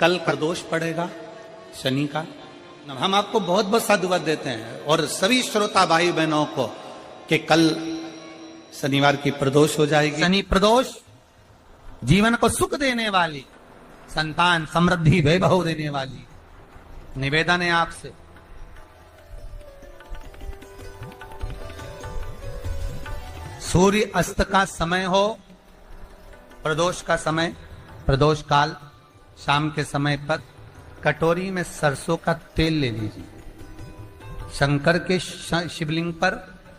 कल प्रदोष पड़ेगा शनि का। हम आपको बहुत बहुत साधुवाद देते हैं और सभी श्रोता भाई बहनों को कि कल शनिवार की प्रदोष हो जाएगी। शनि प्रदोष जीवन को सुख देने वाली, संतान समृद्धि वैभव देने वाली। निवेदन है आपसे, सूर्य अस्त का समय हो, प्रदोष का समय, प्रदोष काल, शाम के समय पर कटोरी में सरसों का तेल ले लीजिए। शंकर के शिवलिंग पर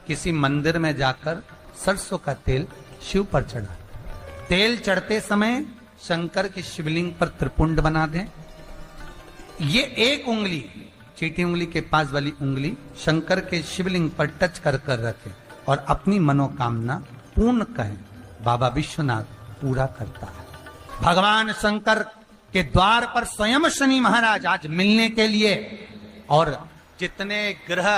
किसी मंदिर में जाकर सरसों का तेल शिव पर चढ़ा। तेल चढ़ते समय शंकर के शिवलिंग पर त्रिपुंड बना दें। ये एक उंगली, चीटी उंगली के पास वाली उंगली शंकर के शिवलिंग पर टच कर कर रखें और अपनी मनोकामना पूर्ण कहें। बाबा विश्वनाथ पूरा करता है। भगवान शंकर के द्वार पर स्वयं शनि महाराज आज मिलने के लिए, और जितने ग्रह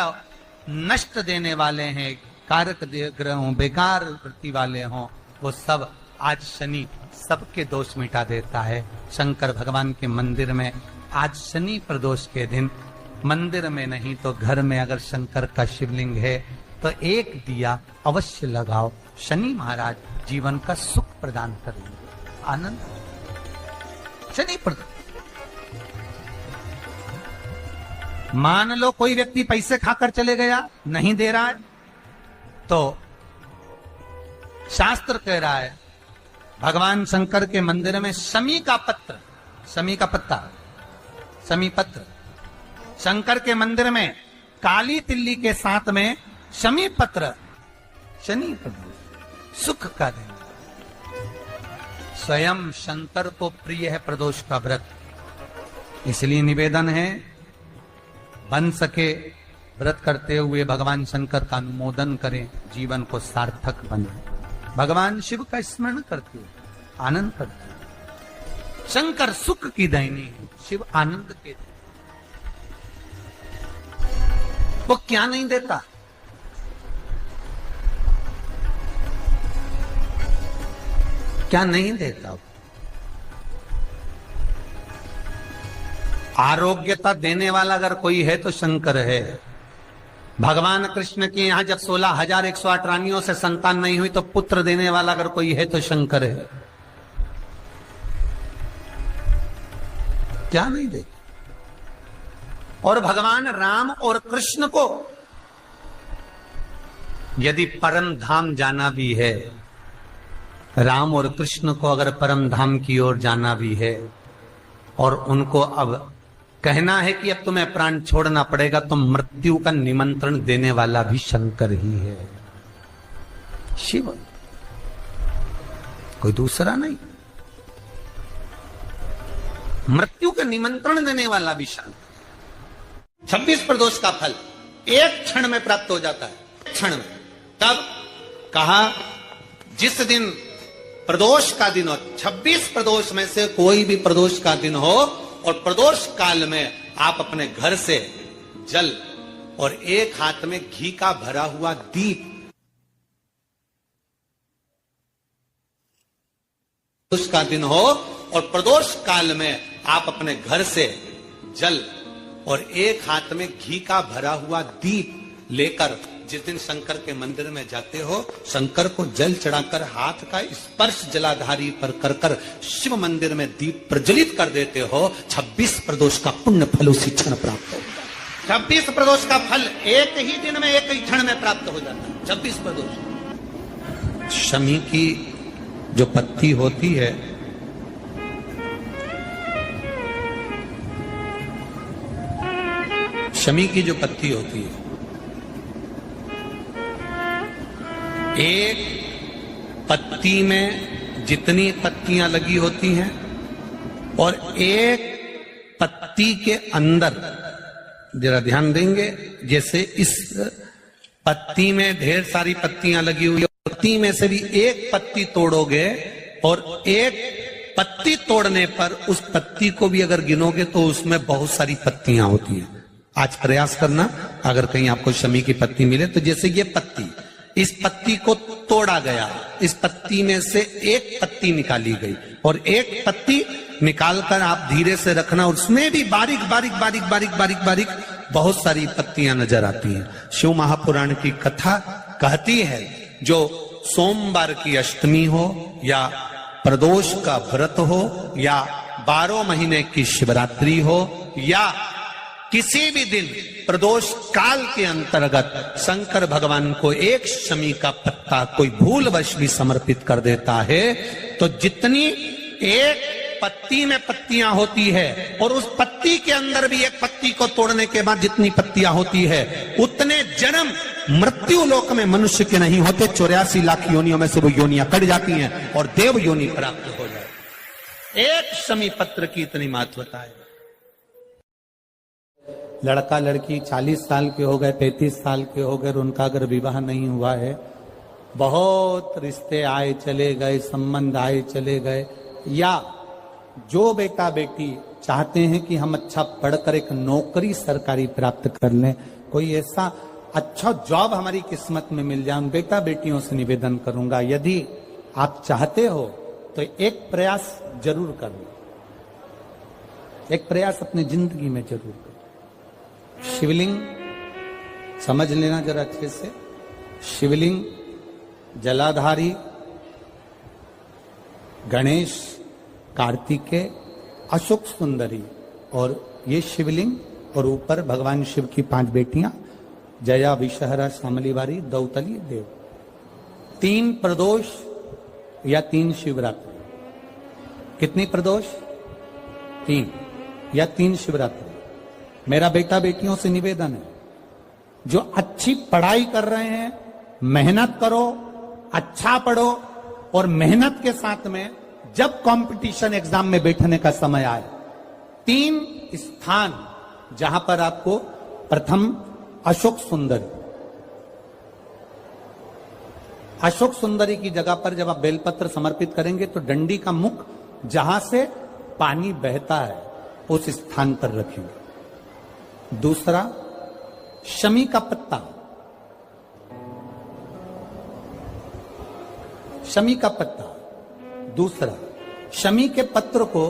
नष्ट देने वाले हैं, कारक ग्रह हों, बेकार वृत्ति वाले हों, वो सब आज शनि सबके दोष मिटा देता है। शंकर भगवान के मंदिर में आज शनि प्रदोष के दिन, मंदिर में नहीं तो घर में अगर शंकर का शिवलिंग है तो एक दिया अवश्य लगाओ। शनि महाराज जीवन का सुख प्रदान करेंगे, आनंद। शनि प्रदोष, मान लो कोई व्यक्ति पैसे खाकर चले गया, नहीं दे रहा है, तो शास्त्र कह रहा है भगवान शंकर के मंदिर में शमी का पत्र, शमी का पत्ता, शमी पत्र, शंकर के मंदिर में काली तिल्ली के साथ में शमी पत्र, शनि प्रदोष सुख का दिन। स्वयं शंकर को प्रिय है प्रदोष का व्रत, इसलिए निवेदन है बन सके व्रत करते हुए भगवान शंकर का अनुमोदन करें, जीवन को सार्थक बने। भगवान शिव का स्मरण करते हुए आनंद करते हुए। शंकर सुख की दायनी है, शिव आनंद के, वो क्या नहीं देता? क्या नहीं देता? आरोग्यता देने वाला अगर कोई है तो शंकर है। भगवान कृष्ण के यहां जब 16,108 रानियों से संतान नहीं हुई तो पुत्र देने वाला अगर कोई है तो शंकर है। क्या नहीं दे? और भगवान राम और कृष्ण को यदि परम धाम जाना भी है, राम और कृष्ण को अगर परम धाम की ओर जाना भी है और उनको अब कहना है कि अब तुम्हें प्राण छोड़ना पड़ेगा, तो मृत्यु का निमंत्रण देने वाला भी शंकर ही है, शिव, कोई दूसरा नहीं। मृत्यु का निमंत्रण देने वाला भी शंकर। 26 प्रदोष का फल एक क्षण में प्राप्त हो जाता है, क्षण में। तब कहा जिस दिन प्रदोष का दिन हो, 26 प्रदोष में से कोई भी प्रदोष का दिन हो और प्रदोष काल में आप अपने घर से जल और एक हाथ में घी का भरा हुआ दीप, प्रदोष का दिन हो और प्रदोष काल में आप अपने घर से जल और एक हाथ में घी का भरा हुआ दीप लेकर जिस दिन शंकर के मंदिर में जाते हो, शंकर को जल चढ़ाकर हाथ का स्पर्श जलाधारी पर कर कर शिव मंदिर में दीप प्रज्वलित कर देते हो, 26 प्रदोष का पुण्य फल उसी क्षण प्राप्त हो। 26 प्रदोष का फल एक ही दिन में, एक ही क्षण में प्राप्त हो जाता है। 26 प्रदोष। शमी की जो पत्ती होती है, शमी की जो पत्ती होती है, एक पत्ती में जितनी पत्तियां लगी होती हैं और एक पत्ती के अंदर, जरा ध्यान देंगे, जैसे इस पत्ती में ढेर सारी पत्तियां लगी हुई है, पत्ती में से भी एक पत्ती तोड़ोगे और एक पत्ती तोड़ने पर उस पत्ती को भी अगर गिनोगे तो उसमें बहुत सारी पत्तियां होती हैं। आज प्रयास करना, अगर कहीं आपको शमी की पत्ती मिले तो जैसे ये पत्ती, इस पत्ती को तोड़ा गया, इस पत्ती में से एक पत्ती निकाली गई और एक पत्ती निकालकर आप धीरे से रखना, उसमें भी बारीक बारीक बारीक बारीक बारीक बारीक बहुत सारी पत्तियां नजर आती हैं। शिव महापुराण की कथा कहती है जो सोमवार की अष्टमी हो या प्रदोष का व्रत हो या 12 महीने की शिवरात्रि हो या किसी भी दिन प्रदोष काल के अंतर्गत शंकर भगवान को एक शमी का पत्ता कोई भूलवश भी समर्पित कर देता है तो जितनी एक पत्ती में पत्तियां होती है और उस पत्ती के अंदर भी एक पत्ती को तोड़ने के बाद जितनी पत्तियां होती है उतने जन्म मृत्यु लोक में मनुष्य के नहीं होते। 84 लाख योनियों में से वो योनियां कट जाती हैं और देव योनि प्राप्त हो जाए। एक शमी पत्र की इतनी महत्वता है। लड़का लड़की 40 साल के हो गए, 35 साल के हो गए, उनका अगर विवाह नहीं हुआ है, बहुत रिश्ते आए चले गए, संबंध आए चले गए, या जो बेटा बेटी चाहते हैं कि हम अच्छा पढ़कर एक नौकरी सरकारी प्राप्त कर लें, कोई ऐसा अच्छा जॉब हमारी किस्मत में मिल जाए, उन बेटा बेटियों से निवेदन करूंगा यदि आप चाहते हो तो एक प्रयास जरूर करना, एक प्रयास अपनी जिंदगी में जरूर करना। शिवलिंग समझ लेना जरा अच्छे से, शिवलिंग जलाधारी गणेश, कार्तिकेय, अशोक सुंदरी, और ये शिवलिंग और ऊपर भगवान शिव की 5 बेटियां जया, विषहरा, शामलीवारी, दौतली, देव। 3 प्रदोष या 3 शिवरात्रि। कितनी प्रदोष? 3 या 3 शिवरात्रि। मेरा बेटा बेटियों से निवेदन है, जो अच्छी पढ़ाई कर रहे हैं मेहनत करो, अच्छा पढ़ो, और मेहनत के साथ में जब कंपटीशन एग्जाम में बैठने का समय आए 3 स्थान जहां पर आपको प्रथम अशोक सुंदरी, अशोक सुंदरी की जगह पर जब आप बेलपत्र समर्पित करेंगे तो डंडी का मुख जहां से पानी बहता है उस स्थान पर रखेंगे। दूसरा शमी का पत्ता, शमी का पत्ता। दूसरा शमी के पत्र को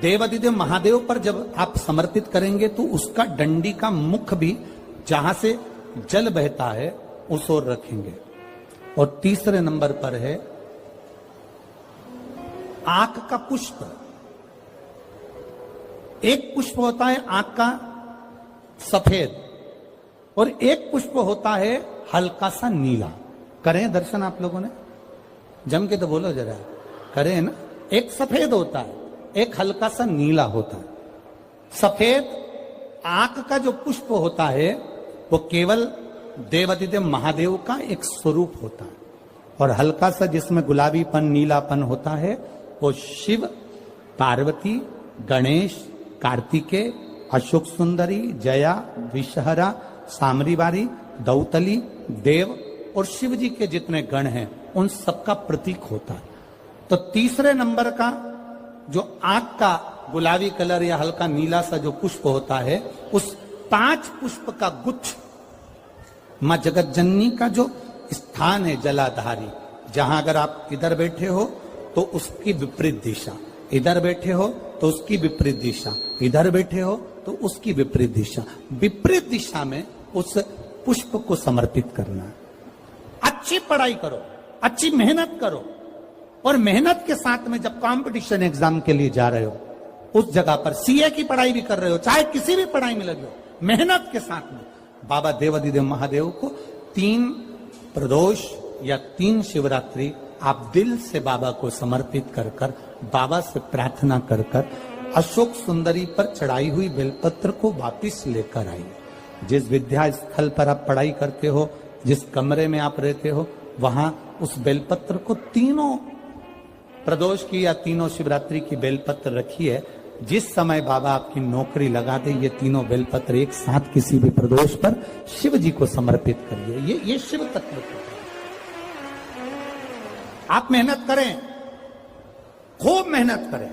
देवादिदेव महादेव पर जब आप समर्पित करेंगे तो उसका डंडी का मुख भी जहां से जल बहता है उस ओर रखेंगे। और तीसरे नंबर पर है आंख का पुष्प। एक पुष्प होता है आंख का सफेद और एक पुष्प होता है हल्का सा नीला। करें दर्शन आप लोगों ने? जम के तो बोलो जरा, करें ना? एक सफेद होता है, एक हल्का सा नीला होता है। सफेद आंख का जो पुष्प होता है वो केवल देवादिदेव महादेव का एक स्वरूप होता है, और हल्का सा जिसमें गुलाबीपन नीलापन होता है वो शिव, पार्वती, गणेश, कार्तिकेय, अशोक सुंदरी, जया, विषहरा, सामरीवारी, दौतली, देव और शिव जी के जितने गण हैं उन सबका प्रतीक होता है। तो तीसरे नंबर का जो आंख का गुलाबी कलर या हल्का नीला सा जो पुष्प होता है उस 5 पुष्प का गुच्छ मां जगत जननी का जो स्थान है जलाधारी, जहां अगर आप इधर बैठे हो तो उसकी विपरीत दिशा, इधर बैठे हो तो उसकी विपरीत दिशा, इधर बैठे हो तो उसकी विपरीत दिशा, विपरीत दिशा में उस पुष्प को समर्पित करना। अच्छी पढ़ाई करो, अच्छी मेहनत करो, और मेहनत के साथ में जब कंपटीशन एग्जाम के लिए जा रहे हो उस जगह पर सीए की पढ़ाई भी कर रहे हो, चाहे किसी भी पढ़ाई में लगे हो, मेहनत के साथ में बाबा देवादिदेव महादेव को 3 प्रदोष या 3 शिवरात्रि आप दिल से बाबा को समर्पित कर कर, बाबा से प्रार्थना कर कर अशोक सुंदरी पर चढ़ाई हुई बेलपत्र को वापिस लेकर आइए। जिस विद्या स्थल पर आप पढ़ाई करते हो, जिस कमरे में आप रहते हो, वहां उस बेलपत्र को 3 प्रदोष की या 3 शिवरात्रि की बेलपत्र रखिए। जिस समय बाबा आपकी नौकरी लगा दे ये 3 बेलपत्र एक साथ किसी भी प्रदोष पर शिव जी को समर्पित करिए। ये शिव तत्व है। आप मेहनत करें, खूब मेहनत करें,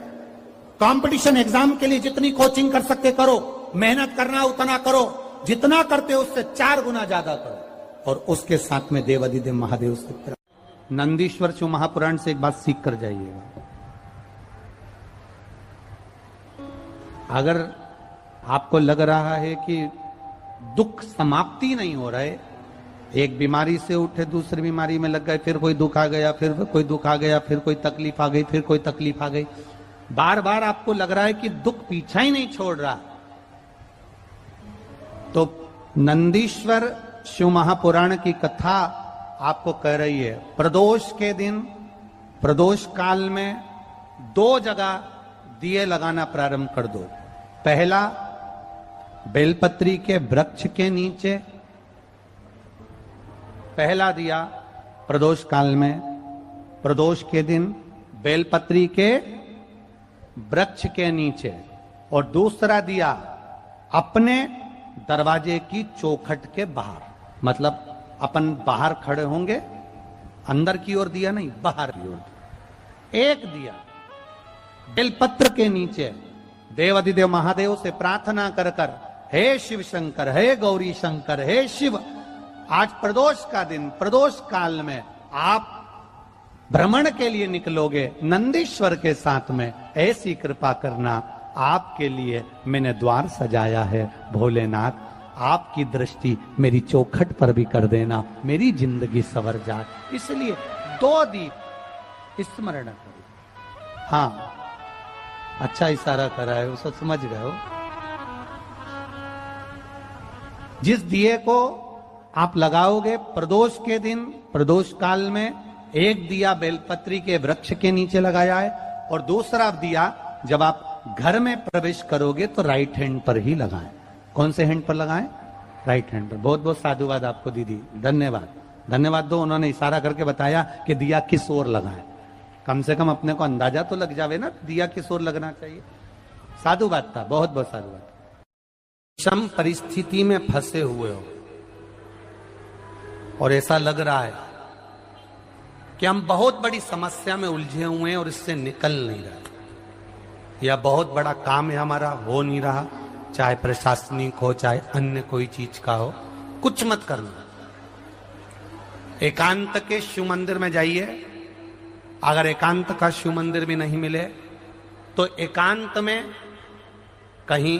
कंपटीशन एग्जाम के लिए जितनी कोचिंग कर सकते करो, मेहनत करना उतना करो, जितना करते हो उससे 4 गुना ज्यादा करो, और उसके साथ में देवादिदेव महादेव से नंदीश्वर शिव महापुराण से एक बात सीख कर जाइएगा। अगर आपको लग रहा है कि दुख समाप्ति नहीं हो रहे, एक बीमारी से उठे दूसरी बीमारी में लग गए, फिर कोई दुख आ गया, फिर कोई दुख आ गया, फिर कोई तकलीफ आ गई, फिर कोई तकलीफ आ गई, बार बार आपको लग रहा है कि दुख पीछा ही नहीं छोड़ रहा, तो नंदीश्वर शिव महापुराण की कथा आपको कह रही है, प्रदोष के दिन, प्रदोष काल में 2 जगह दिए लगाना प्रारंभ कर दो। पहला, बेलपत्री के वृक्ष के नीचे पहला दिया प्रदोष काल में, प्रदोष के दिन बेलपत्री के वृक्ष के नीचे, और दूसरा दिया अपने दरवाजे की चौखट के बाहर, मतलब अपन बाहर खड़े होंगे, अंदर की ओर दिया नहीं, बाहर की ओर एक दिया बेलपत्र के नीचे, देवाधिदेव महादेव से प्रार्थना कर कर, हे शिव शंकर, हे गौरी शंकर, हे शिव, आज प्रदोष का दिन, प्रदोष काल में आप भ्रमण के लिए निकलोगे नंदीश्वर के साथ में, ऐसी कृपा करना, आपके लिए मैंने द्वार सजाया है भोलेनाथ, आपकी दृष्टि मेरी चौखट पर भी कर देना, मेरी जिंदगी संवर जाए। इसलिए 2 दीप स्मरण करो। हाँ, अच्छा इशारा करा है, उसे समझ गए हो। जिस दिए को आप लगाओगे प्रदोष के दिन, प्रदोष काल में, एक दिया बेलपत्री के वृक्ष के नीचे लगाया है, और दूसरा दिया जब आप घर में प्रवेश करोगे तो राइट हैंड पर ही लगाएं। कौन से हैंड पर लगाएं? राइट हैंड पर। बहुत बहुत साधुवाद आपको दीदी, धन्यवाद, धन्यवाद दो, उन्होंने इशारा करके बताया कि दिया किस ओर लगाएं, कम से कम अपने को अंदाजा तो लग जावे ना दिया किस ओर लगना चाहिए। साधुवाद था, बहुत बहुत साधुवाद। विषम परिस्थिति में फंसे हुए हो और ऐसा लग रहा है कि हम बहुत बड़ी समस्या में उलझे हुए हैं और इससे निकल नहीं रहे, या बहुत बड़ा काम है हमारा, हो नहीं रहा, चाहे प्रशासनिक हो चाहे अन्य कोई चीज का हो, कुछ मत करना, एकांत के शिव मंदिर में जाइए। अगर एकांत का शिव मंदिर भी नहीं मिले तो एकांत में कहीं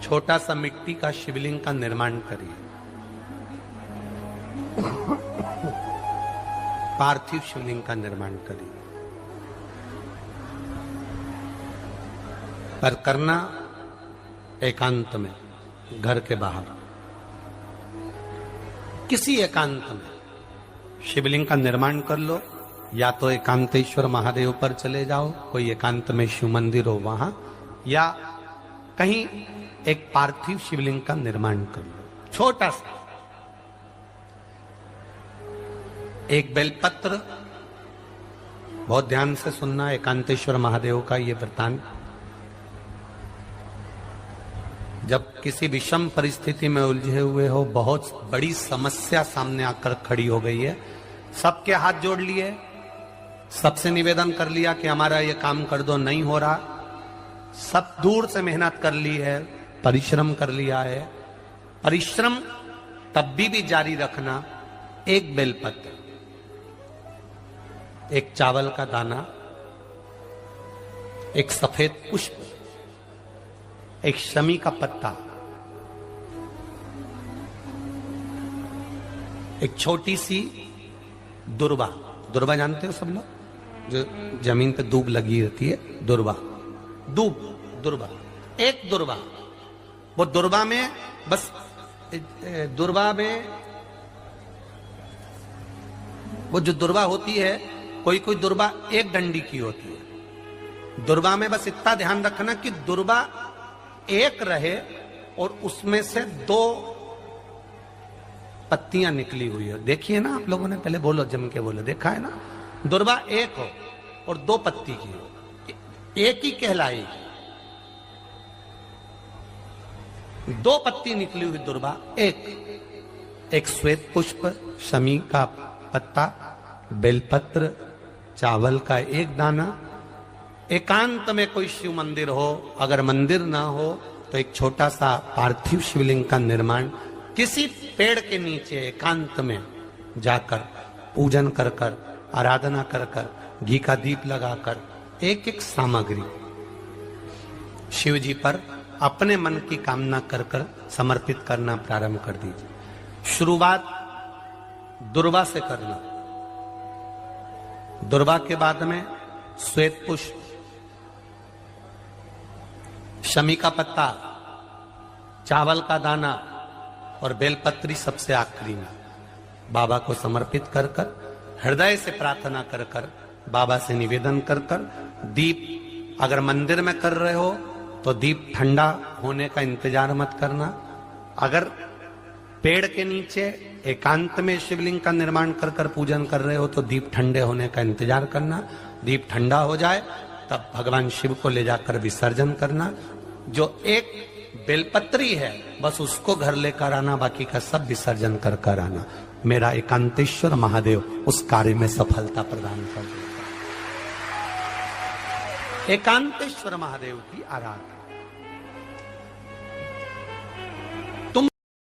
छोटा सा मिट्टी का शिवलिंग का निर्माण करिए, पार्थिव शिवलिंग का निर्माण करिए, पर करना एकांत में, घर के बाहर, किसी एकांत में शिवलिंग का निर्माण कर लो, या तो एकांतेश्वर महादेव पर चले जाओ, कोई एकांत में शिव मंदिर हो वहां, या कहीं एक पार्थिव शिवलिंग का निर्माण कर लो, छोटा सा, एक बेलपत्र, बहुत ध्यान से सुनना एकांतेश्वर महादेव का ये वृतांत। जब किसी विषम परिस्थिति में उलझे हुए हो, बहुत बड़ी समस्या सामने आकर खड़ी हो गई है, सबके हाथ जोड़ लिए, सबसे निवेदन कर लिया कि हमारा ये काम कर दो, नहीं हो रहा, सब दूर से मेहनत कर ली है, परिश्रम कर लिया है, परिश्रम तब भी जारी रखना। एक बेलपत्र, एक चावल का दाना, एक सफेद पुष्प, एक शमी का पत्ता, एक छोटी सी दुर्वा, दुर्वा जानते हो सब लोग, जो जमीन पे दूब लगी रहती है, दुर्वा, दूब, दुर्वा, एक दुर्वा, वो दुर्वा में बस, दुर्वा में वो जो दुर्वा होती है, कोई कोई दुर्वा एक डंडी की होती है, दुर्वा में बस इतना ध्यान रखना कि दुर्वा एक रहे और उसमें से 2 पत्तियां निकली हुई है। देखिए ना आप लोगों ने, पहले बोलो, जम के बोलो, देखा है ना, दुर्वा एक हो और 2 पत्ती की हो, एक ही कहलाएगी। 2 पत्ती निकली हुई दुर्वा, एक श्वेत पुष्प, शमी का पत्ता, बेलपत्र, चावल का एक दाना। एकांत में कोई शिव मंदिर हो, अगर मंदिर ना हो तो एक छोटा सा पार्थिव शिवलिंग का निर्माण, किसी पेड़ के नीचे एकांत में जाकर पूजन कर कर, आराधना कर कर, घी का दीप लगाकर, एक एक सामग्री शिव जी पर अपने मन की कामना कर कर समर्पित करना प्रारंभ कर दीजिए। शुरुआत दुर्वा से करना। दुर्वा के बाद में श्वेत पुष्प, शमी का पत्ता, चावल का दाना और बेलपत्री सबसे आखिरी में बाबा को समर्पित कर कर, हृदय से प्रार्थना कर कर, बाबा से निवेदन कर कर, दीप अगर मंदिर में कर रहे हो तो दीप ठंडा होने का इंतजार मत करना। अगर पेड़ के नीचे एकांत में शिवलिंग का निर्माण कर कर पूजन कर रहे हो तो दीप ठंडे होने का इंतजार करना। दीप ठंडा हो जाए तब भगवान शिव को ले जाकर विसर्जन करना। जो एक बेलपत्री है बस उसको घर लेकर आना, बाकी का सब विसर्जन कर कर आना। मेरा एकांतेश्वर महादेव उस कार्य में सफलता प्रदान कर देगा। एकांतेश्वर महादेव की आराधना।